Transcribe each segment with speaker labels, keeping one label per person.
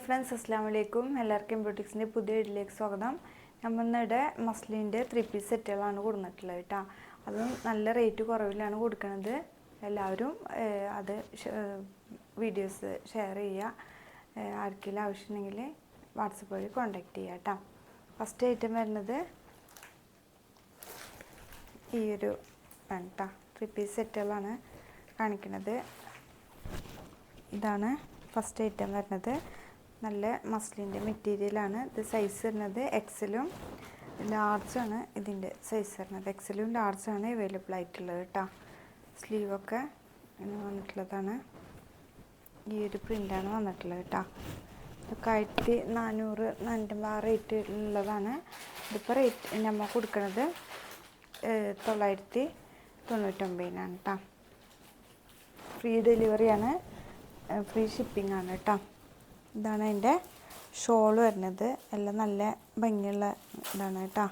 Speaker 1: Friends, അസ്സലാമു അലൈക്കും. എല്ലാവർക്കും ബ്യൂട്ടിക്സിൻ്റെ പുതിയ വീഡിയോയിലേക്ക് സ്വാഗതം. നമ്മളിവിടെ മസ്ലിൻ്റെ 3 പീസ് സെറ്റുകളാണ് കൊടുത്തിട്ടുള്ളത് കേട്ടോ. അതും നല്ല റേറ്റ് കുറവിലാണ് കൊടുക്കുന്നത്. എല്ലാവരും അത് വീഡിയോസ് ഷെയർ ചെയ്യുക. ആർക്കെങ്കിലും ആവശ്യമുണ്ടെങ്കിൽ വാട്സപ്പ് വഴി കോൺടാക്റ്റ് ചെയ്യുക കേട്ടോ. ഫസ്റ്റ് ഐറ്റം വരുന്നത് ഈ ഒരു കേട്ടോ, 3 പീസ് സെറ്റുകളാണ് കാണിക്കുന്നത്. ഇതാണ് ഫസ്റ്റ് ഐറ്റം വരുന്നത്. നല്ല മസ്ലിൻ്റെ മെറ്റീരിയലാണ്. ഇത് സൈസ് വരുന്നത് എക്സലും ലാർജാണ്. ഇതിൻ്റെ സൈസ് വരുന്നത് എക്സലും ലാർജാണ് അവൈലബിൾ ആയിട്ടുള്ളത് കേട്ടോ. സ്ലീവൊക്കെ വന്നിട്ടുള്ളതാണ്. ഈ ഒരു പ്രിൻ്റാണ് വന്നിട്ടുള്ളത് കേട്ടോ. ഇതൊക്കെ 1400-450 റേറ്റ് ഉള്ളതാണ്. ഇതിപ്പോൾ റേറ്റ് നമ്മൾ കൊടുക്കുന്നത് 999 കേട്ടോ. ഫ്രീ ഡെലിവറിയാണ്, ഫ്രീ ഷിപ്പിംഗ് ആണ് കേട്ടോ. ഇതാണ് അതിൻ്റെ ഷോൾ വരുന്നത്. എല്ലാം നല്ല ഭംഗിയുള്ള ഇതാണ് കേട്ടോ.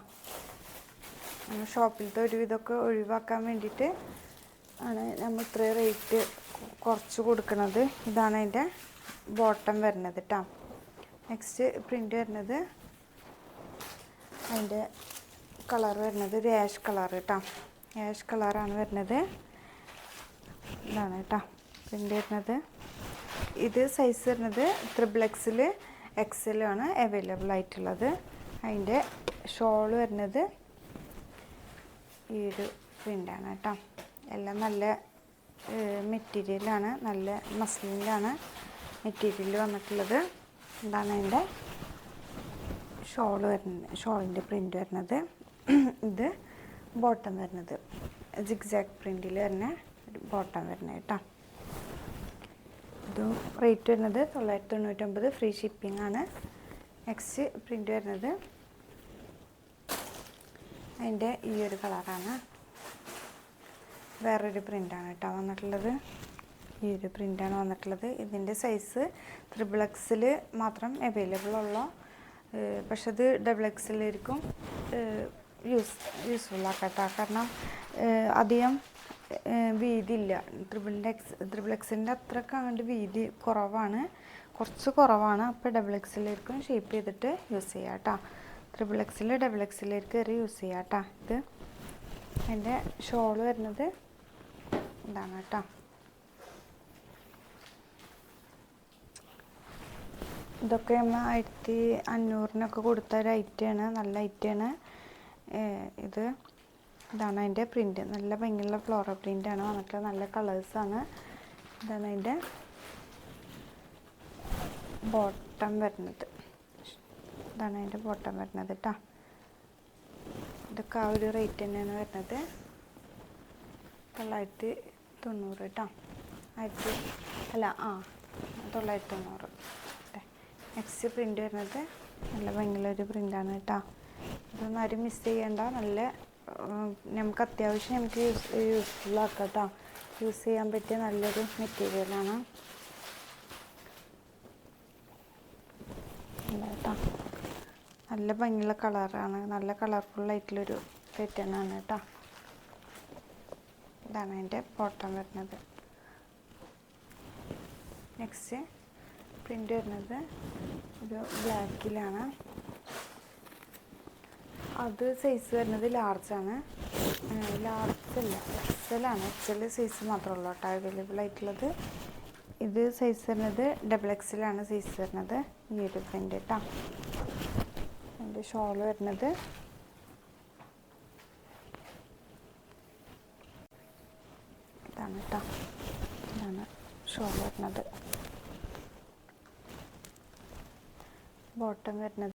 Speaker 1: ഷോപ്പിലത്തെ ഒരുവിധമൊക്കെ ഒഴിവാക്കാൻ വേണ്ടിയിട്ട് ആണ് നമ്മൾ ഇത്രയും റേറ്റ് കുറച്ച് കൊടുക്കുന്നത്. ഇതാണ് അതിൻ്റെ ബോട്ടം വരുന്നത് കേട്ടോ. നെക്സ്റ്റ് പ്രിൻ്റ് വരുന്നത്, അതിൻ്റെ കളർ വരുന്നത് ഒരു ആഷ് കളർ കേട്ടോ. ആഷ് കളറാണ് വരുന്നത്. ഇതാണ് കേട്ടോ പ്രിൻ്റ് വരുന്നത്. ഇത് സൈസ് വരുന്നത് XXL എക്സലാണ് അവൈലബിൾ ആയിട്ടുള്ളത്. അതിൻ്റെ ഷോൾ വരുന്നത് ഈ ഒരു പ്രിൻ്റാണ് കേട്ടോ. എല്ലാം നല്ല മെറ്റീരിയലാണ്, നല്ല മസ്ലിനിലാണ് മെറ്റീരിയൽ വന്നിട്ടുള്ളത്. ഇതാണ് അതിൻ്റെ ഷോൾ വരുന്നത്, ഷോളിൻ്റെ പ്രിൻ്റ് വരുന്നത്. ഇത് ബോട്ടം വരുന്നത് സിഗ്സാഗ് പ്രിൻ്റിൽ വരുന്ന ബോട്ടം വരുന്നത് കേട്ടോ. ഇതും റേറ്റ് വരുന്നത് 999, ഫ്രീ ഷിപ്പിംഗ് ആണ്. നെക്സ്റ്റ് പ്രിൻ്റ് വരുന്നത് അതിൻ്റെ ഈ ഒരു കളറാണ്. വേറൊരു പ്രിൻ്റാണ് കേട്ടോ വന്നിട്ടുള്ളത്. ഈ ഒരു പ്രിൻ്റാണ് വന്നിട്ടുള്ളത്. ഇതിൻ്റെ സൈസ് XXL മാത്രം അവൈലബിൾ ഉള്ളൂ. പക്ഷെ അത് XXL ആയിരിക്കും യൂസ്ഫുൾ ആക്കട്ടോ. കാരണം അധികം വീതി ഇല്ല. XXLൻ്റെ അത്രയ്ക്ക് അങ്ങോട്ട് വീതി കുറവാണ്, കുറച്ച് കുറവാണ്. അപ്പോൾ XXL ആയിരിക്കും ഷേപ്പ് ചെയ്തിട്ട് യൂസ് ചെയ്യാം കേട്ടോ. XXL ആയിരിക്കും കയറി യൂസ് ചെയ്യാം കേട്ടോ. ഇത് അതിൻ്റെ ഷോൾ വരുന്നത് ഇതാണ് കേട്ടോ. ഇതൊക്കെ നമ്മൾ 1500 കൊടുത്ത ഒരു ഐറ്റമാണ്, നല്ല ഐറ്റമാണ് ഇത്. ഇതാണ് അതിൻ്റെ പ്രിൻ്റ്. നല്ല ഭംഗിയുള്ള ഫ്ലോറൽ പ്രിൻ്റാണ് വന്നിട്ടുള്ളത്. നല്ല കളേഴ്സാണ്. ഇതാണ് അതിൻ്റെ ബോട്ടം വരുന്നത്. ഇതാണ് അതിൻ്റെ ബോട്ടം വരുന്നത് കേട്ടോ. ഇതൊക്കെ ആ ഒരു റേറ്റ് തന്നെയാണ് വരുന്നത്. 990 കേട്ടോ. 990. നെക്സ്റ്റ് പ്രിൻ്റ് വരുന്നത് നല്ല ഭംഗിയുള്ളൊരു പ്രിൻ്റാണ് കേട്ടോ. ഇതൊന്നും ആരും മിസ് ചെയ്യേണ്ട. നല്ല നമുക്ക് അത്യാവശ്യം യൂസ്ഫുൾ ആക്കാം കേട്ടോ. യൂസ് ചെയ്യാൻ പറ്റിയ നല്ലൊരു മെറ്റീരിയലാണ് കേട്ടോ. നല്ല ഭംഗിയുള്ള കളറാണ്, നല്ല കളർഫുള്ളായിട്ടുള്ളൊരു പാറ്റേണാണ് കേട്ടോ. ഇതാണ് അതിൻ്റെ ബോട്ടം വരുന്നത്. നെക്സ്റ്റ് പ്രിൻ്റ് വരുന്നത് ഒരു ബ്ലാക്കിലാണ്. അത് സൈസ് വരുന്നത് ലാർജാണ്. ലാർജല്ല, എക്സലാണ്. XL സൈസ് മാത്രമേ ഉള്ളൂ കേട്ടോ അവൈലബിൾ ആയിട്ടുള്ളത്. ഇത് സൈസ് വരുന്നത് XXL ആണ് സൈസ് വരുന്നത്. ഈ ഒരു പ്രിൻ്റ് കേട്ടോ. അതിൻ്റെ ഷോൾ വരുന്നത് ഇതാണ് കേട്ടോ. ഇതാണ് ഷോൾ വരുന്നത്. ബോട്ടം വരുന്നത്